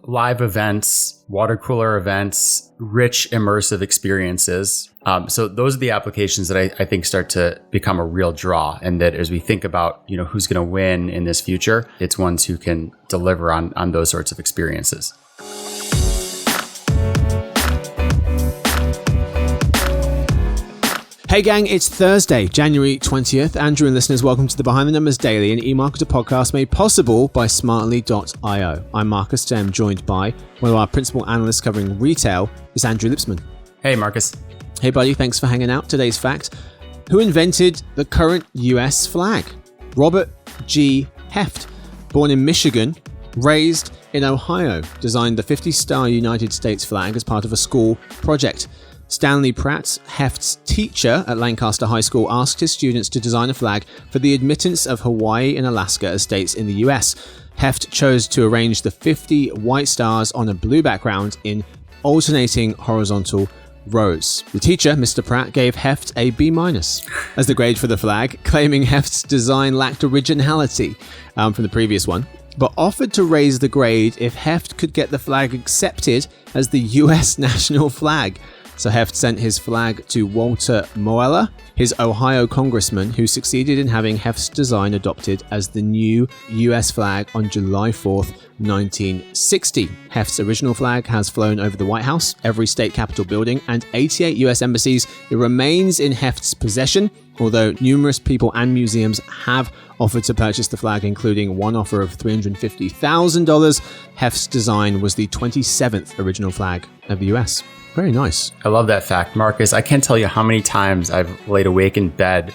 live events, water cooler events, rich immersive experiences. So those are the applications that I think start to become a real draw. And that as we think about, who's going to win in this future, it's ones who can deliver on those sorts of experiences. Hey gang, it's Thursday, January 20th. Andrew and listeners, welcome to the Behind the Numbers Daily, an eMarketer podcast made possible by Smartly.io. I'm Marcus, today I'm joined by one of our principal analysts covering retail, is Andrew Lipsman. Hey Marcus. Hey buddy, thanks for hanging out. Today's fact: who invented the current US flag? Robert G. Heft, born in Michigan, raised in Ohio, designed the 50-star United States flag as part of a school project. Stanley Pratt, Heft's teacher at Lancaster High School, asked his students to design a flag for the admittance of Hawaii and Alaska as states in the US. Heft chose to arrange the 50 white stars on a blue background in alternating horizontal rows. The teacher, Mr. Pratt, gave Heft a B- as the grade for the flag, claiming Heft's design lacked originality from the previous one, but offered to raise the grade if Heft could get the flag accepted as the US national flag. So Heft sent his flag to Walter Moeller, his Ohio congressman, who succeeded in having Heft's design adopted as the new US flag on July 4th, 1960. Heft's original flag has flown over the White House, every state capitol building, and 88 US embassies. It remains in Heft's possession, although numerous people and museums have offered to purchase the flag, including one offer of $350,000. Heft's design was the 27th original flag of the US. Very nice. I love that fact, Marcus. I can't tell you how many times I've laid awake in bed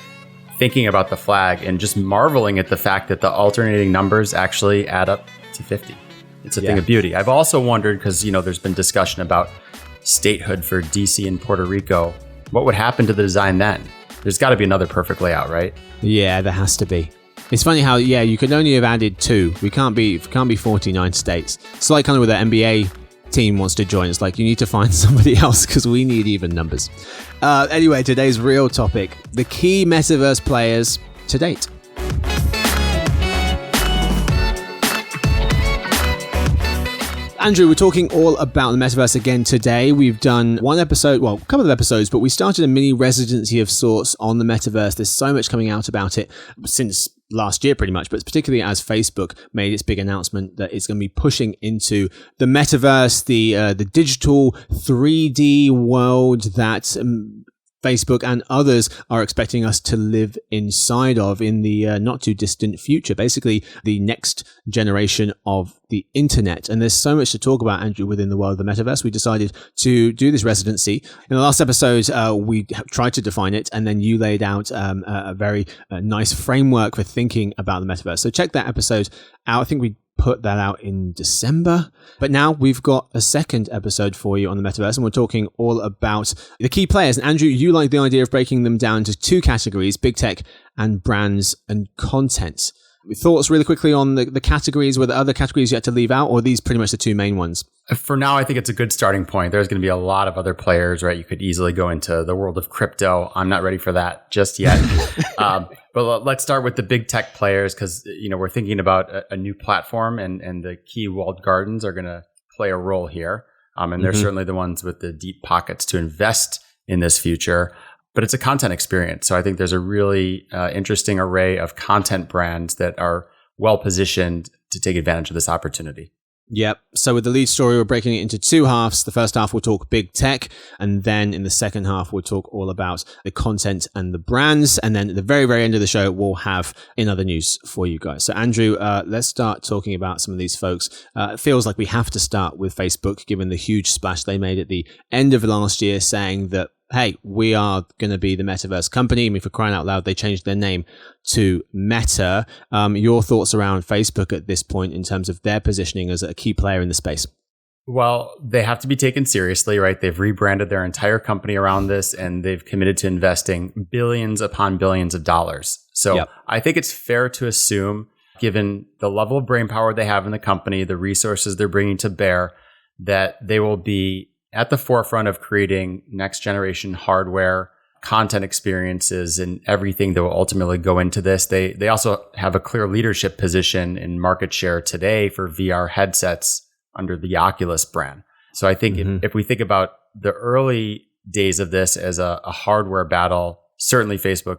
thinking about the flag and just marveling at the fact that the alternating numbers actually add up to 50. It's a thing of beauty. I've also wondered, because there's been discussion about statehood for DC and Puerto Rico. What would happen to the design then? There's got to be another perfect layout, right? Yeah, there has to be. It's funny how, you could only have added 2. We can't be 49 states. It's like kind of with the NBA team wants to join. It's like you need to find somebody else because we need even numbers. Anyway, today's real topic: the key Metaverse players to date. Andrew, we're talking all about the Metaverse again today. We've done a couple of episodes, but we started a mini residency of sorts on the Metaverse. There's so much coming out about it since last year pretty much, but particularly as Facebook made its big announcement that it's going to be pushing into the Metaverse, the digital 3D world that Facebook and others are expecting us to live inside of in the not too distant future, basically the next generation of the internet. And there's so much to talk about, Andrew, within the world of the Metaverse. We decided to do this residency. In the last episode, we tried to define it, and then you laid out a very nice framework for thinking about the Metaverse. So check that episode out. I think we put that out in December. But now we've got a second episode for you on the Metaverse, and we're talking all about the key players. And Andrew, you like the idea of breaking them down into 2 categories: big tech and brands and content. Thoughts really quickly on the categories? Were there other categories you had to leave out, or are these pretty much the 2 main ones? For now, I think it's a good starting point. There's going to be a lot of other players, right? You could easily go into the world of crypto. I'm not ready for that just yet. But let's start with the big tech players, because we're thinking about a new platform, and the key walled gardens are going to play a role here. And they're certainly the ones with the deep pockets to invest in this future. But it's a content experience. So I think there's a really interesting array of content brands that are well positioned to take advantage of this opportunity. Yep. So with the lead story, we're breaking it into 2 halves. The first half, we'll talk big tech. And then in the second half, we'll talk all about the content and the brands. And then at the very, very end of the show, we'll have in other news for you guys. So Andrew, let's start talking about some of these folks. It feels like we have to start with Facebook, given the huge splash they made at the end of last year, saying that, hey, we are going to be the Metaverse company. I mean, for crying out loud, they changed their name to Meta. Your thoughts around Facebook at this point in terms of their positioning as a key player in the space? Well, they have to be taken seriously, right? They've rebranded their entire company around this, and they've committed to investing billions upon billions of dollars. So I think it's fair to assume, given the level of brainpower they have in the company, the resources they're bringing to bear, that they will be at the forefront of creating next generation hardware, content experiences, and everything that will ultimately go into this. They also have a clear leadership position in market share today for VR headsets under the Oculus brand. So I think if we think about the early days of this as a hardware battle, certainly Facebook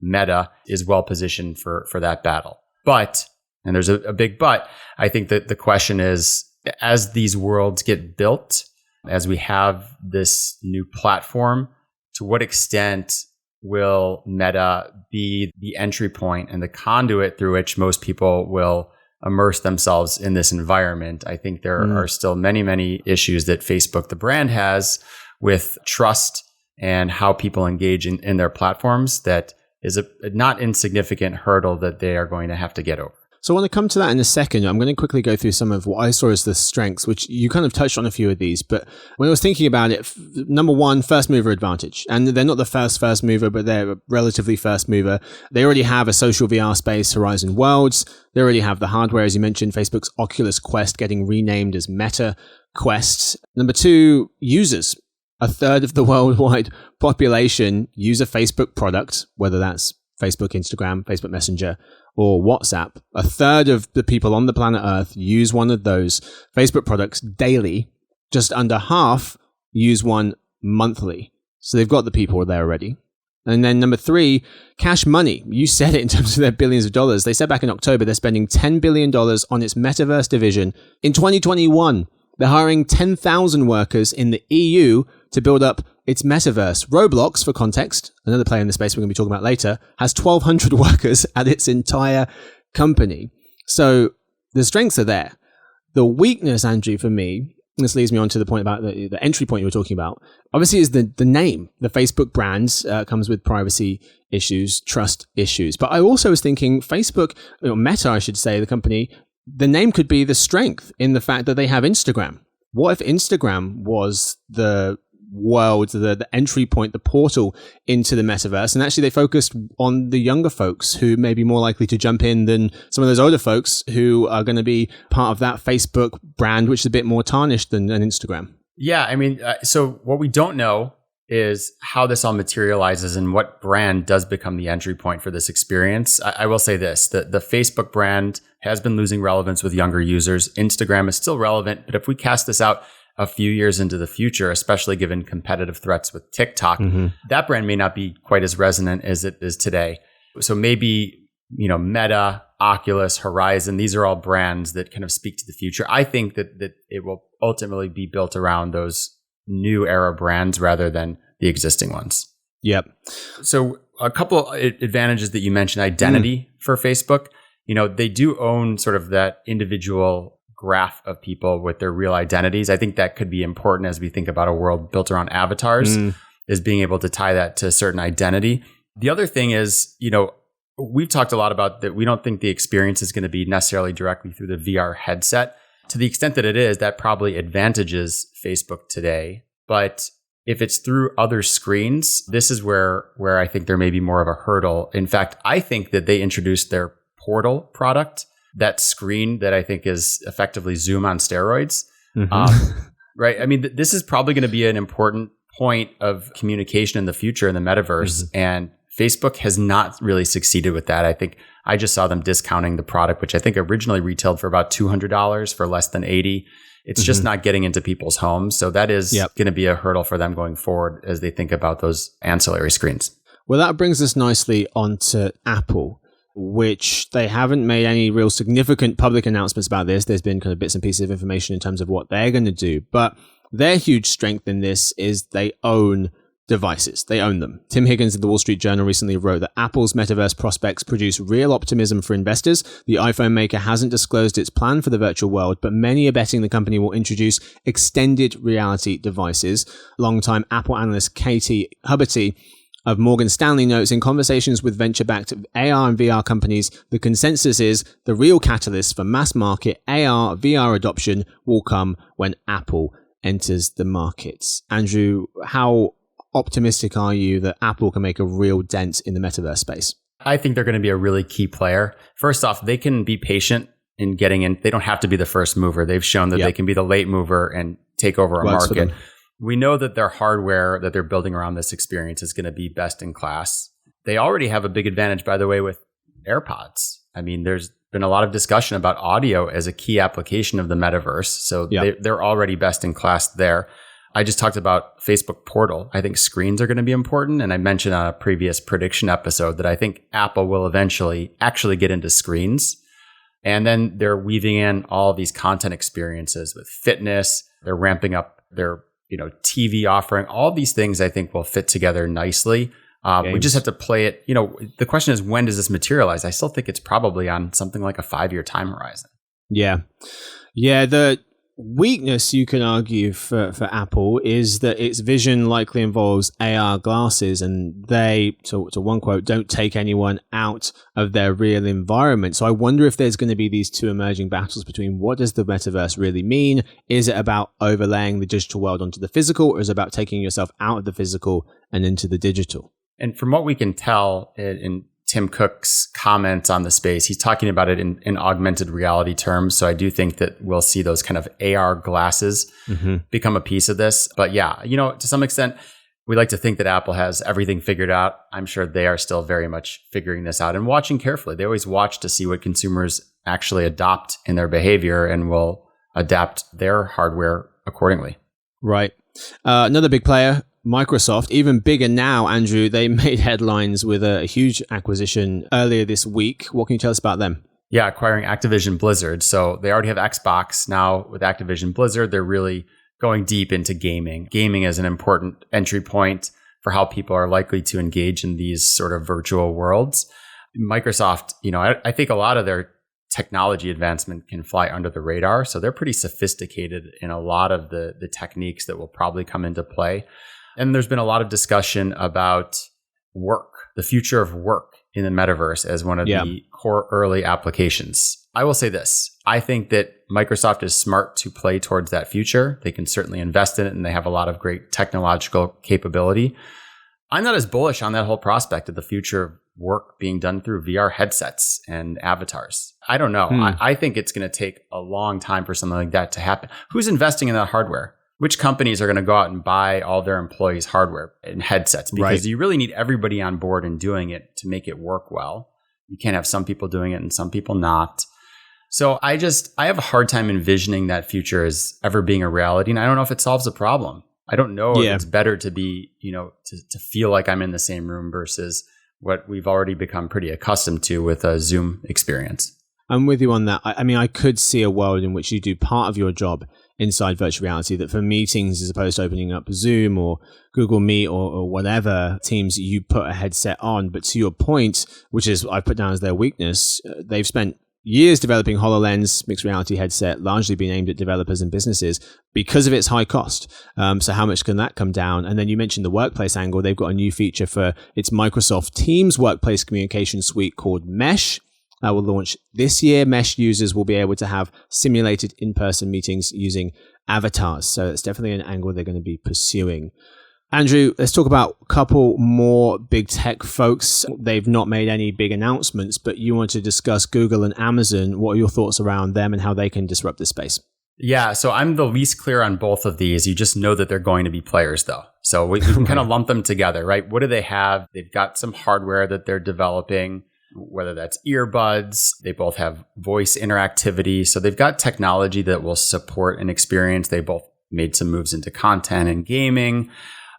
Meta is well positioned for that battle. But, and there's a big but, I think that the question is, as these worlds get built, as we have this new platform, to what extent will Meta be the entry point and the conduit through which most people will immerse themselves in this environment? I think there are still many, many issues that Facebook, the brand, has with trust and how people engage in their platforms that is a not insignificant hurdle that they are going to have to get over. So I want to come to that in a second. I'm going to quickly go through some of what I saw as the strengths, which you kind of touched on a few of these. But when I was thinking about it, number one, first mover advantage. And they're not the first mover, but they're a relatively first mover. They already have a social VR space, Horizon Worlds. They already have the hardware, as you mentioned, Facebook's Oculus Quest getting renamed as Meta Quest. Number two, users. A third of the worldwide population use a Facebook product, whether that's Facebook, Instagram, Facebook Messenger, or WhatsApp. A third of the people on the planet Earth use one of those Facebook products daily. Just under half use one monthly. So they've got the people there already. And then number three, cash money. You said it in terms of their billions of dollars. They said back in October they're spending $10 billion on its Metaverse division in 2021. They're hiring 10,000 workers in the EU to build up its metaverse. Roblox, for context, another player in the space we're going to be talking about later, has 1,200 workers at its entire company. So the strengths are there. The weakness, Andrew, for me, this leads me on to the point about the entry point you were talking about, obviously is the name. The Facebook brand comes with privacy issues, trust issues. But I also was thinking Facebook, Meta, I should say, the company, the name could be the strength in the fact that they have Instagram. What if Instagram was the world, the entry point, the portal into the metaverse? And actually they focused on the younger folks who may be more likely to jump in than some of those older folks who are going to be part of that Facebook brand, which is a bit more tarnished than Instagram. Yeah. I mean, so what we don't know is how this all materializes and what brand does become the entry point for this experience. I will say this, the Facebook brand has been losing relevance with younger users. Instagram is still relevant, but if we cast this out a few years into the future, especially given competitive threats with TikTok, that brand may not be quite as resonant as it is today. So maybe, Meta, Oculus, Horizon, these are all brands that kind of speak to the future. I think that it will ultimately be built around those new era brands rather than the existing ones. Yep. So a couple advantages that you mentioned, identity for Facebook. They do own sort of that individual graph of people with their real identities. I think that could be important as we think about a world built around avatars, is being able to tie that to a certain identity. The other thing is, we've talked a lot about that we don't think the experience is going to be necessarily directly through the VR headset. To the extent that it is, that probably advantages Facebook today. But if it's through other screens, this is where I think there may be more of a hurdle. In fact, I think that they introduced their Portal product, that screen that I think is effectively Zoom on steroids. Right? I mean, this is probably going to be an important point of communication in the future in the metaverse. And Facebook has not really succeeded with that. I think I just saw them discounting the product, which I think originally retailed for about $200 for less than $80. It's just not getting into people's homes. So that is going to be a hurdle for them going forward as they think about those ancillary screens. Well, that brings us nicely onto Apple, which they haven't made any real significant public announcements about this. There's been kind of bits and pieces of information in terms of what they're going to do. But their huge strength in this is they own devices. They own them. Tim Higgins of the Wall Street Journal recently wrote that Apple's metaverse prospects produce real optimism for investors. The iPhone maker hasn't disclosed its plan for the virtual world, but many are betting the company will introduce extended reality devices. Longtime Apple analyst Katie Huberty of Morgan Stanley notes, in conversations with venture-backed AR and VR companies, the consensus is the real catalyst for mass market AR, VR adoption will come when Apple enters the markets. Andrew, how optimistic are you that Apple can make a real dent in the metaverse space? I think they're going to be a really key player. First off, they can be patient in getting in. They don't have to be the first mover. They've shown that they can be the late mover and take over a market. We know that their hardware that they're building around this experience is going to be best in class. They already have a big advantage, by the way, with AirPods. I mean, there's been a lot of discussion about audio as a key application of the metaverse. So they're already best in class there. I just talked about Facebook Portal. I think screens are going to be important. And I mentioned on a previous prediction episode that I think Apple will eventually actually get into screens. And then they're weaving in all these content experiences with fitness. They're ramping up their, TV offering. All these things I think will fit together nicely. We just have to play it. The question is, when does this materialize? I still think it's probably on something like a 5-year time horizon. Yeah. The weakness, you can argue, for Apple is that its vision likely involves AR glasses, and they, to one quote, don't take anyone out of their real environment. So I wonder if there's going to be these two emerging battles between what does the metaverse really mean? Is it about overlaying the digital world onto the physical, or is it about taking yourself out of the physical and into the digital? And from what we can tell in Tim Cook's comments on the space, he's talking about it in augmented reality terms. So I do think that we'll see those kind of AR glasses become a piece of this. But yeah, to some extent, we like to think that Apple has everything figured out. I'm sure they are still very much figuring this out and watching carefully. They always watch to see what consumers actually adopt in their behavior and will adapt their hardware accordingly. Right. Another big player, Microsoft, even bigger now, Andrew. They made headlines with a huge acquisition earlier this week. What can you tell us about them? Yeah, acquiring Activision Blizzard. So they already have Xbox. Now with Activision Blizzard, they're really going deep into gaming. Gaming is an important entry point for how people are likely to engage in these sort of virtual worlds. Microsoft, I think a lot of their technology advancement can fly under the radar. So they're pretty sophisticated in a lot of the techniques that will probably come into play. And there's been a lot of discussion about work, the future of work in the metaverse as one of the core early applications. I will say this. I think that Microsoft is smart to play towards that future. They can certainly invest in it, and they have a lot of great technological capability. I'm not as bullish on that whole prospect of the future of work being done through VR headsets and avatars. I don't know. I think it's going to take a long time for something like that to happen. Who's investing in that hardware? Which companies are going to go out and buy all their employees' hardware and headsets? Because you really need everybody on board and doing it to make it work well. You can't have some people doing it and some people not. So I have a hard time envisioning that future as ever being a reality. And I don't know if it solves a problem. I don't know if it's better to be, to feel like I'm in the same room versus what we've already become pretty accustomed to with a Zoom experience. I'm with you on that. I mean, I could see a world in which you do part of your job inside virtual reality, that for meetings, as opposed to opening up Zoom or Google Meet or whatever Teams, you put a headset on. But to your point, which is I put down as their weakness, they've spent years developing HoloLens mixed reality headset, largely being aimed at developers and businesses because of its high cost. So how much can that come down? And then you mentioned the workplace angle. They've got a new feature for its Microsoft Teams workplace communication suite called Mesh. Will launch this year. Mesh users will be able to have simulated in-person meetings using avatars. So it's definitely an angle they're going to be pursuing. Andrew, let's talk about a couple more big tech folks. They've not made any big announcements, but you want to discuss Google and Amazon. What are your thoughts around them and how they can disrupt this space? Yeah, so I'm the least clear on both of these. You just know that they're going to be players, though. So we can kind of lump them together, right? What do they have? They've got some hardware that they're developing, whether that's earbuds. They both have voice interactivity. So they've got technology that will support an experience. They both made some moves into content and gaming.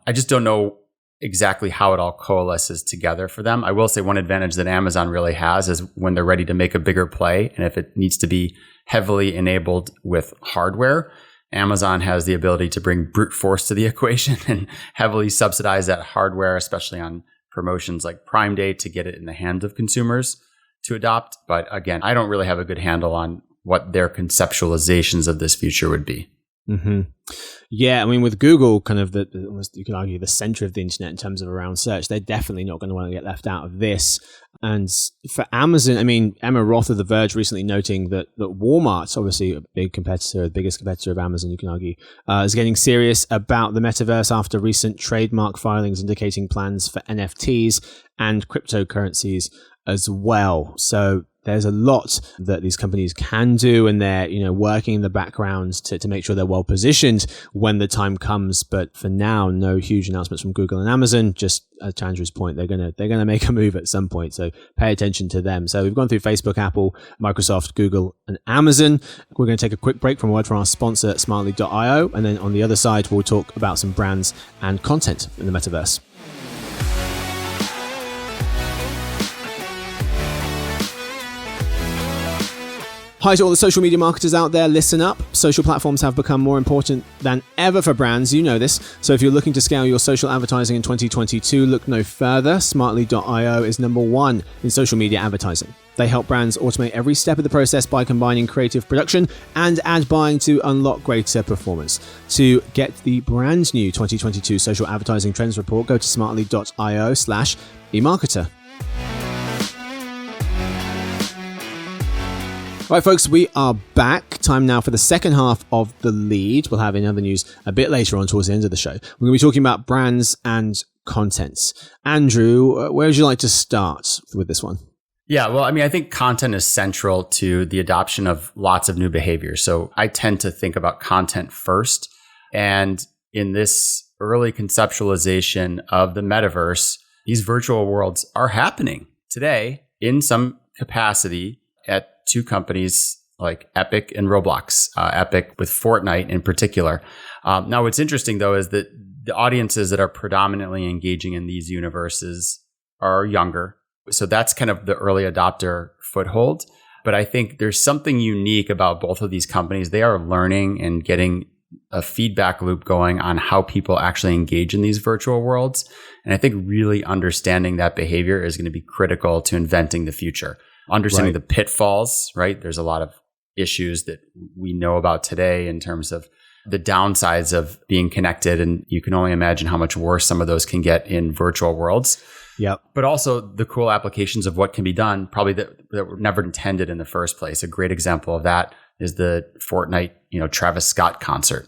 I just don't know exactly how it all coalesces together for them. I will say one advantage that Amazon really has is when they're ready to make a bigger play, and if it needs to be heavily enabled with hardware, Amazon has the ability to bring brute force to the equation and heavily subsidize that hardware, especially on promotions like Prime Day, to get it in the hands of consumers to adopt. But again, I don't really have a good handle on what their conceptualizations of this future would be. Mm-hmm. Yeah, I mean, with Google, kind of you could argue the center of the internet in terms of around search, they're definitely not going to want to get left out of this. And for Amazon, I mean, Emma Roth of The Verge recently noting that Walmart, obviously a big competitor, the biggest competitor of Amazon, you can argue, is getting serious about the metaverse after recent trademark filings indicating plans for NFTs and cryptocurrencies as well. So there's a lot that these companies can do, and they're, working in the background to make sure they're well positioned when the time comes. But for now, no huge announcements from Google and Amazon. Just to Andrew's point, they're gonna make a move at some point. So pay attention to them. So we've gone through Facebook, Apple, Microsoft, Google, and Amazon. We're going to take a quick break from a word from our sponsor, Smartly.io, and then on the other side, we'll talk about some brands and content in the metaverse. Hi to all the social media marketers out there, listen up. Social platforms have become more important than ever for brands, you know this. So if you're looking to scale your social advertising in 2022, look no further. Smartly.io is number one in social media advertising. They help brands automate every step of the process by combining creative production and ad buying to unlock greater performance. To get the brand new 2022 social advertising trends report, go to smartly.io/eMarketer. All right, folks, we are back. Time now for the second half of The Lead. We'll have any other news a bit later on towards the end of the show. We're going to be talking about brands and contents. Andrew, where would you like to start with this one? Yeah, well, I think content is central to the adoption of lots of new behaviors. So I tend to think about content first. And in this early conceptualization of the metaverse, these virtual worlds are happening today in some capacity at two companies like Epic and Roblox, Epic with Fortnite in particular. Now, what's interesting, though, is that the audiences that are predominantly engaging in these universes are younger. So that's kind of the early adopter foothold. But I think there's something unique about both of these companies. They are learning and getting a feedback loop going on how people actually engage in these virtual worlds. And I think really understanding that behavior is going to be critical to inventing the future. Understanding the pitfalls, right? There's a lot of issues that we know about today in terms of the downsides of being connected. And you can only imagine how much worse some of those can get in virtual worlds. Yep. But also the cool applications of what can be done, probably that were never intended in the first place. A great example of that is the Fortnite, Travis Scott concert,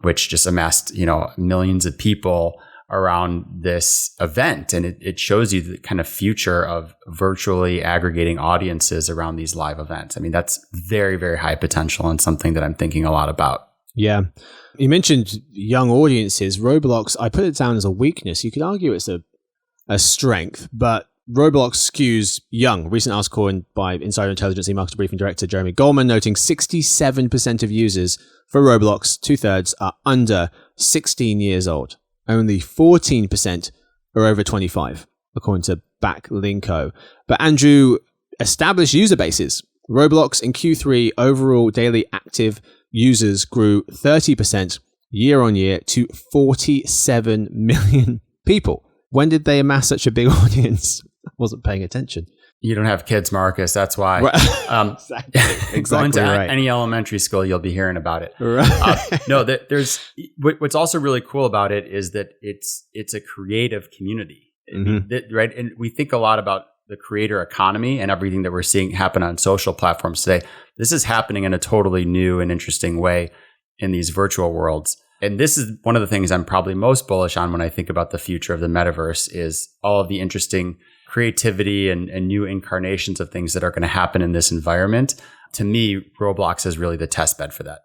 which just amassed, millions of people around this event. And it shows you the kind of future of virtually aggregating audiences around these live events. That's very, very high potential and something that I'm thinking a lot about. Yeah. You mentioned young audiences. Roblox, I put it down as a weakness. You could argue it's a strength, but Roblox skews young. Recent article by Insider Intelligence eMarketer Briefing Director Jeremy Goldman noting 67% of users for Roblox, 2/3, are under 16 years old. Only 14% are over 25, according to Backlinko. But Andrew, established user bases. Roblox in Q3 overall daily active users grew 30% year on year to 47 million people. When did they amass such a big audience? I wasn't paying attention. You don't have kids, Marcus. That's why. Exactly Going to right. any elementary school, you'll be hearing about it. Right. No, there's what's also really cool about it is that it's a creative community, right? And we think a lot about the creator economy and everything that we're seeing happen on social platforms today. This is happening in a totally new and interesting way in these virtual worlds. And this is one of the things I'm probably most bullish on when I think about the future of the metaverse is all of the interesting creativity and new incarnations of things that are going to happen in this environment. To me, Roblox is really the test bed for that.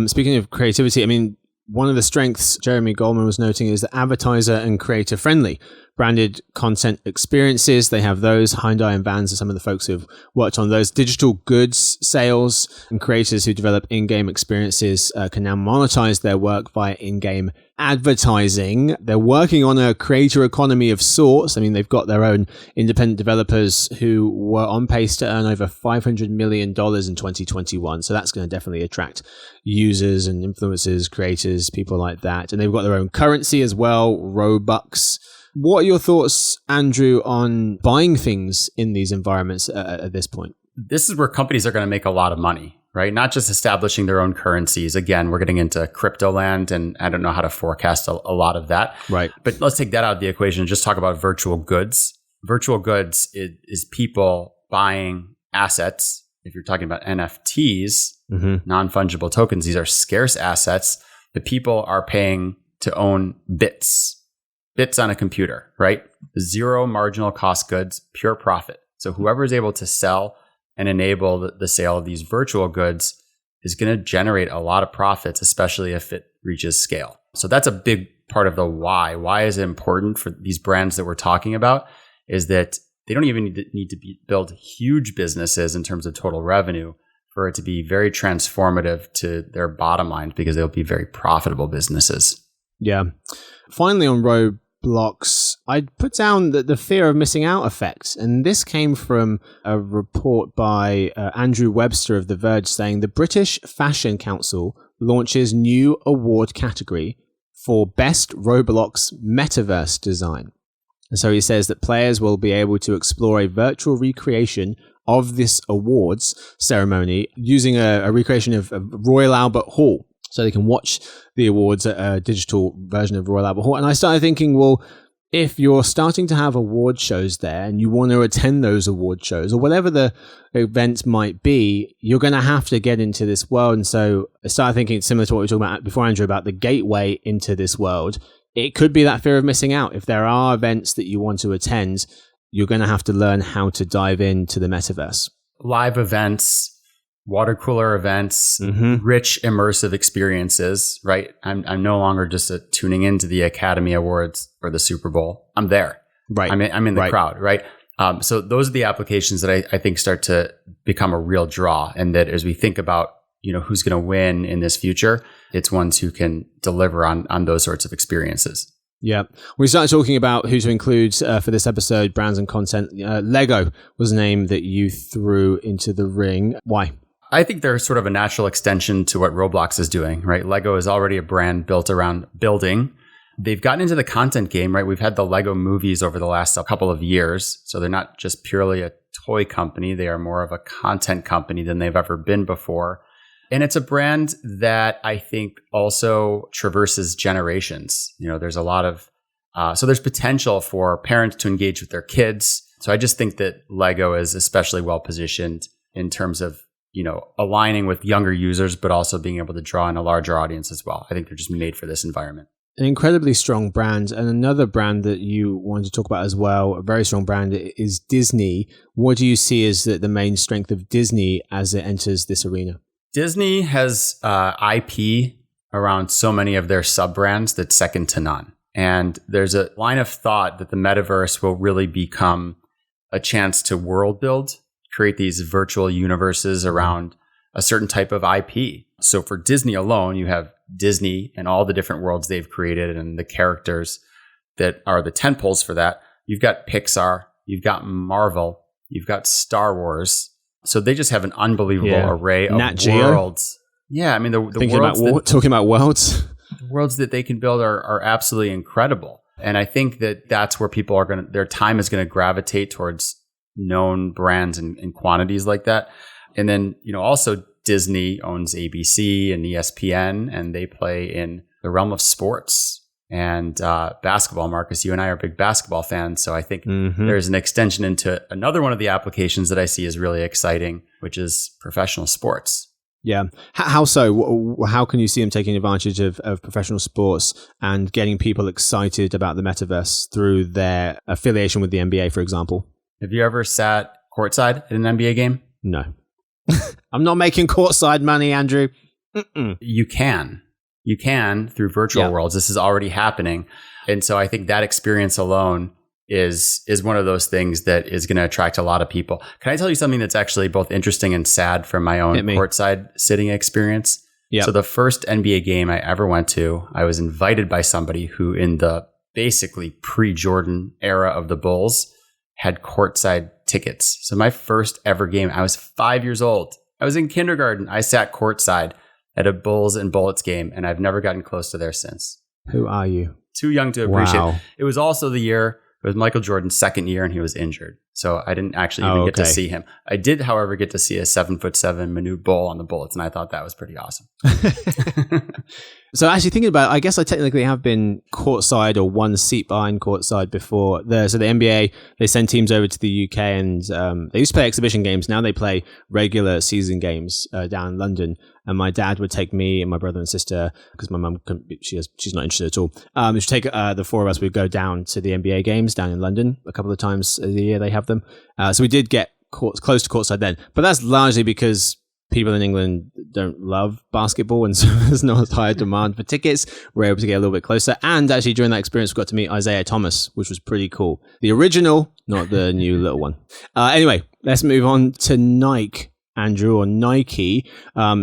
Speaking of creativity, one of the strengths Jeremy Goldman was noting is the advertiser and creator friendly branded content experiences. They have those. Hyundai and Vans are some of the folks who've worked on those. Digital goods sales and creators who develop in-game experiences can now monetize their work via in-game advertising. They're working on a creator economy of sorts. They've got their own independent developers who were on pace to earn over $500 million in 2021. So that's going to definitely attract users and influencers, creators, people like that. And they've got their own currency as well, Robux. What are your thoughts, Andrew, on buying things in these environments at this point? This is where companies are going to make a lot of money, right? Not just establishing their own currencies. Again, we're getting into crypto land, and I don't know how to forecast a lot of that. Right. But let's take that out of the equation and just talk about virtual goods. Virtual goods is people buying assets. If you're talking about NFTs, non-fungible tokens, these are scarce assets that people are paying to own bits on a computer, right? Zero marginal cost goods, pure profit. So whoever is able to sell and enable the sale of these virtual goods is going to generate a lot of profits, especially if it reaches scale. So that's a big part of the why. Why is it important for these brands that we're talking about is that they don't even need to build huge businesses in terms of total revenue for it to be very transformative to their bottom line because they'll be very profitable businesses. Yeah. Finally, on Roblox, I'd put down the fear of missing out effect. And this came from a report by Andrew Webster of The Verge saying the British Fashion Council launches new award category for Best Roblox Metaverse Design. And so he says that players will be able to explore a virtual recreation of this awards ceremony using a recreation of Royal Albert Hall. So they can watch the awards at a digital version of Royal Albert Hall. And I started thinking, well, if you're starting to have award shows there and you want to attend those award shows or whatever the event might be, you're going to have to get into this world. And so I started thinking similar to what we were talking about before, Andrew, about the gateway into this world. It could be that fear of missing out. If there are events that you want to attend, you're going to have to learn how to dive into the metaverse. Live events, water cooler events, rich immersive experiences, right? I'm no longer just tuning into the Academy Awards or the Super Bowl. I'm there. Right. I'm in the crowd, right? So those are the applications that I think start to become a real draw. And that as we think about, who's going to win in this future, it's ones who can deliver on those sorts of experiences. Yeah. We started talking about who to include for this episode, brands and content. Lego was a name that you threw into the ring. Why? I think they're sort of a natural extension to what Roblox is doing, right? Lego is already a brand built around building. They've gotten into the content game, right? We've had the Lego movies over the last couple of years. So they're not just purely a toy company. They are more of a content company than they've ever been before. And it's a brand that I think also traverses generations. There's a lot of, so there's potential for parents to engage with their kids. So I just think that Lego is especially well positioned in terms of, aligning with younger users, but also being able to draw in a larger audience as well. I think they're just made for this environment. An incredibly strong brand. And another brand that you wanted to talk about as well, a very strong brand, is Disney. What do you see as the main strength of Disney as it enters this arena? Disney has IP around so many of their sub-brands that's second to none. And there's a line of thought that the metaverse will really become a chance to world build, create these virtual universes around a certain type of IP. So for Disney alone, you have Disney and all the different worlds they've created and the characters that are the tentpoles for that. You've got Pixar, you've got Marvel, you've got Star Wars. So they just have an unbelievable array of worlds. Yeah, I mean, the worlds talking about worlds. The worlds that they can build are absolutely incredible. And I think that that's where people are their time is going to gravitate towards known brands and quantities like that. And then, also Disney owns ABC and ESPN, and they play in the realm of sports and basketball. Marcus, you and I are big basketball fans. So I think there's an extension into another one of the applications that I see is really exciting, which is professional sports. Yeah. How so? How can you see them taking advantage of professional sports and getting people excited about the metaverse through their affiliation with the NBA, for example? Have you ever sat courtside at an NBA game? No. I'm not making courtside money, Andrew. You can through virtual worlds. This is already happening. And so I think that experience alone is one of those things that is going to attract a lot of people. Can I tell you something that's actually both interesting and sad from my own courtside sitting experience? Yep. So the first NBA game I ever went to, I was invited by somebody who in the basically pre-Jordan era of the Bulls had courtside tickets. So my first ever game, I was 5 years old. I was in kindergarten. I sat courtside at a Bulls and Bullets game, and I've never gotten close to there since. Who are you? Too young to appreciate. Wow. It was also the year, it was Michael Jordan's second year, and he was injured. So I didn't actually even get to see him. I did, however, get to see a 7'7" Manute Bol on the Bullets, and I thought that was pretty awesome. So actually thinking about it, I guess I technically have been courtside or one seat behind courtside before. So the NBA, they send teams over to the UK and they used to play exhibition games. Now they play regular season games down in London. And my dad would take me and my brother and sister, because my mum, she's not interested at all. She'd take the four of us, we'd go down to the NBA games down in London a couple of times a year. They have them. So we did get close to courtside then. But that's largely because people in England don't love basketball, and so there's not as high a demand for tickets. We're able to get a little bit closer. And actually, during that experience, we got to meet Isaiah Thomas, which was pretty cool. The original, not the new little one. Anyway, let's move on to Nike. Andrew, or Nike,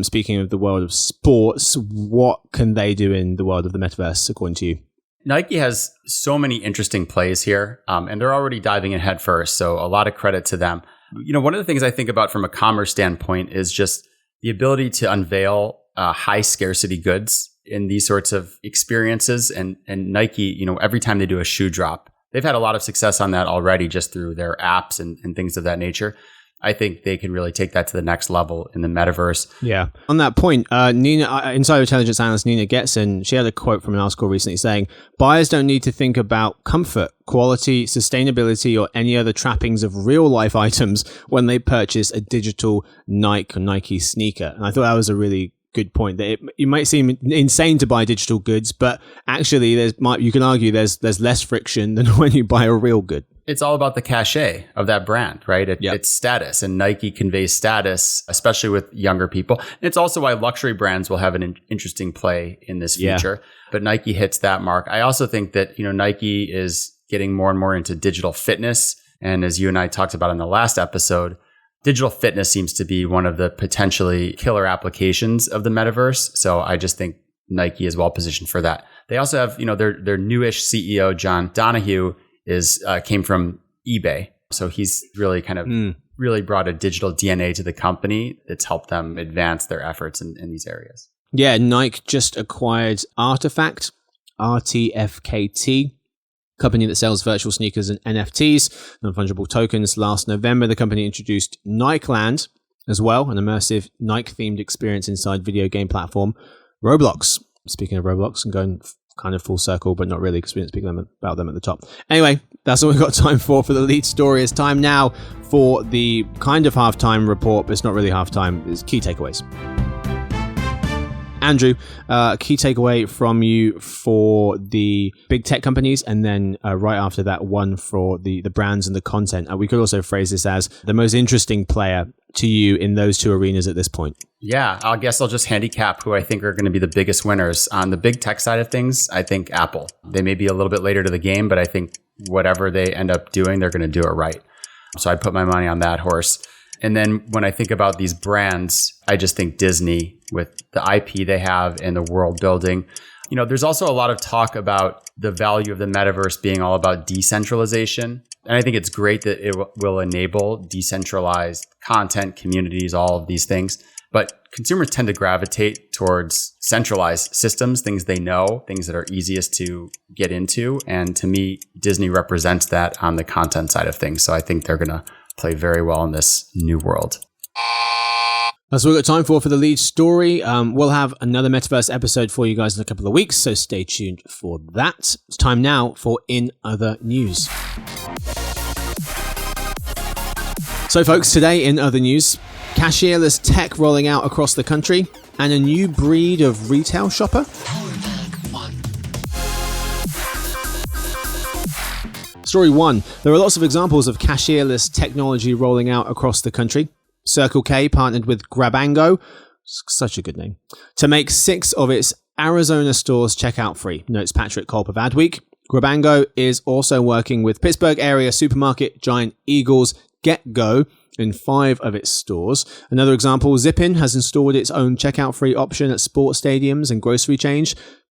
speaking of the world of sports, what can they do in the world of the metaverse, according to you? Nike has so many interesting plays here, and they're already diving in head first. So a lot of credit to them. One of the things I think about from a commerce standpoint is just the ability to unveil high scarcity goods in these sorts of experiences. And Nike, every time they do a shoe drop, they've had a lot of success on that already just through their apps and things of that nature. I think they can really take that to the next level in the metaverse. Yeah. On that point, Insider Intelligence Analyst Nina Getson, she had a quote from an article recently saying, buyers don't need to think about comfort, quality, sustainability, or any other trappings of real life items when they purchase a digital Nike or Nike sneaker. And I thought that was a really good point, that it might seem insane to buy digital goods, but actually you can argue there's less friction than when you buy a real good. It's all about the cachet of that brand, right? It's status, and Nike conveys status, especially with younger people. And it's also why luxury brands will have an interesting play in this future. Yeah. But Nike hits that mark. I also think that, Nike is getting more and more into digital fitness. And as you and I talked about in the last episode, digital fitness seems to be one of the potentially killer applications of the metaverse. So I just think Nike is well positioned for that. They also have, their newish CEO, John Donahue, came from eBay. So he's really kind of really brought a digital DNA to the company that's helped them advance their efforts in these areas. Yeah, Nike just acquired Artifact, RTFKT, company that sells virtual sneakers and NFTs, non-fungible tokens. Last November, the company introduced Nikeland as well, an immersive Nike-themed experience inside video game platform Roblox. Speaking of Roblox, I'm going kind of full circle, but not really, because we didn't speak about them at the top. Anyway, that's all we've got time for the lead story. It's time now for the kind of halftime report, but it's not really halftime. It's key takeaways. Andrew, key takeaway from you for the big tech companies, and then right after that, one for the brands and the content. We could also phrase this as the most interesting player to you in those two arenas at this point. Yeah, I guess I'll just handicap who I think are going to be the biggest winners. On the big tech side of things, I think Apple. They may be a little bit later to the game, but I think whatever they end up doing, they're going to do it right. So I'd put my money on that horse. And then when I think about these brands, I just think Disney, with the IP they have and the world building. There's also a lot of talk about the value of the metaverse being all about decentralization. And I think it's great that it will enable decentralized content, communities, all of these things. But consumers tend to gravitate towards centralized systems, things they know, things that are easiest to get into. And to me, Disney represents that on the content side of things. So I think they're going to play very well in this new world. That's what we've got time for the lead story. We'll have another Metaverse episode for you guys in a couple of weeks, so stay tuned for that. It's time now for In Other News. So folks, today in Other News, cashierless tech rolling out across the country, and a new breed of retail shopper. Story 1. There are lots of examples of cashierless technology rolling out across the country. Circle K partnered with Grabango, such a good name, to make 6 of its Arizona stores checkout free, notes Patrick Kolb of Adweek. Grabango is also working with Pittsburgh area supermarket giant Eagles Get Go in 5 of its stores. Another example, Zippin has installed its own checkout free option at sports stadiums and grocery chains.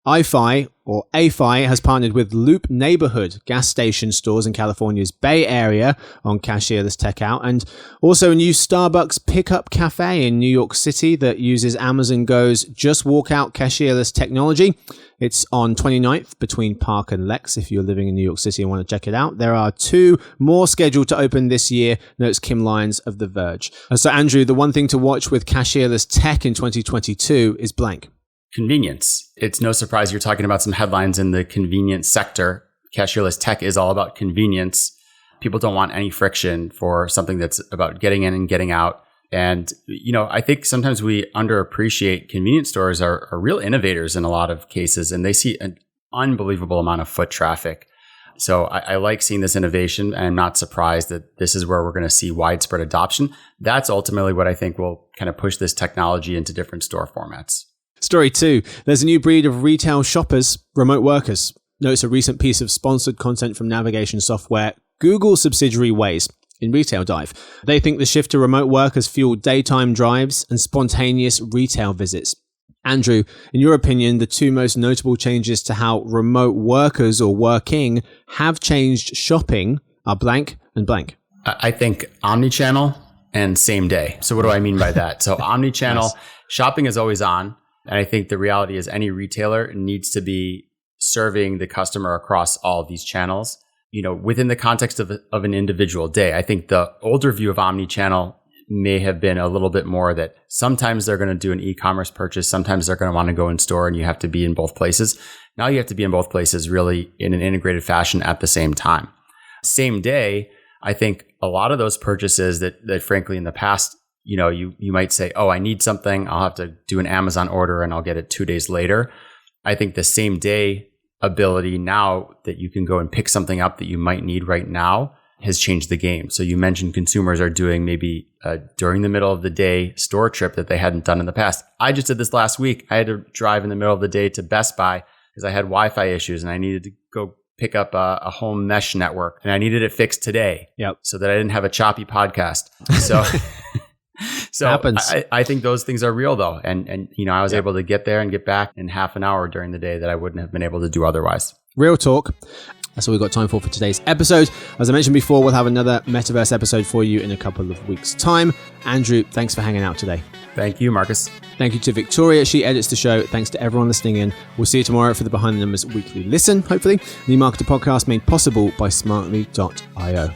iFi, or AFI, has partnered with Loop Neighborhood gas station stores in California's Bay Area on cashierless checkout, and also a new Starbucks pickup cafe in New York City that uses Amazon Go's Just Walk Out cashierless technology. It's on 29th between Park and Lex if you're living in New York City and want to check it out. There are 2 more scheduled to open this year, notes Kim Lyons of The Verge. So Andrew, the one thing to watch with cashierless tech in 2022 is blank. Convenience. It's no surprise you're talking about some headlines in the convenience sector. Cashierless tech is all about convenience. People don't want any friction for something that's about getting in and getting out. And, I think sometimes we underappreciate convenience stores are real innovators in a lot of cases, and they see an unbelievable amount of foot traffic. So I like seeing this innovation, and I'm not surprised that this is where we're going to see widespread adoption. That's ultimately what I think will kind of push this technology into different store formats. Story 2. There's a new breed of retail shoppers, remote workers. Notice a recent piece of sponsored content from navigation software Google subsidiary Waze in Retail Dive. They think the shift to remote work has fueled daytime drives and spontaneous retail visits. Andrew, in your opinion, the two most notable changes to how remote workers or working have changed shopping are blank and blank. I think omnichannel and same day. So what do I mean by that? So omnichannel, Yes. Shopping is always on. And I think the reality is any retailer needs to be serving the customer across all of these channels, within the context of an individual day. I think the older view of omnichannel may have been a little bit more that sometimes they're going to do an e-commerce purchase. Sometimes they're going to want to go in store and you have to be in both places. Now you have to be in both places really in an integrated fashion at the same time. Same day, I think a lot of those purchases that frankly in the past, you might say, oh, I need something. I'll have to do an Amazon order and I'll get it 2 days later. I think the same day ability now that you can go and pick something up that you might need right now has changed the game. So you mentioned consumers are doing maybe during the middle of the day store trip that they hadn't done in the past. I just did this last week. I had to drive in the middle of the day to Best Buy because I had Wi-Fi issues and I needed to go pick up a home mesh network and I needed it fixed today. Yep. So that I didn't have a choppy podcast. So I think those things are real though. And I was able to get there and get back in half an hour during the day that I wouldn't have been able to do otherwise. Real talk. That's all we've got time for today's episode. As I mentioned before, we'll have another Metaverse episode for you in a couple of weeks' time. Andrew, thanks for hanging out today. Thank you, Marcus. Thank you to Victoria. She edits the show. Thanks to everyone listening in. We'll see you tomorrow for the Behind the Numbers Weekly Listen, hopefully. The eMarketer podcast made possible by smartly.io.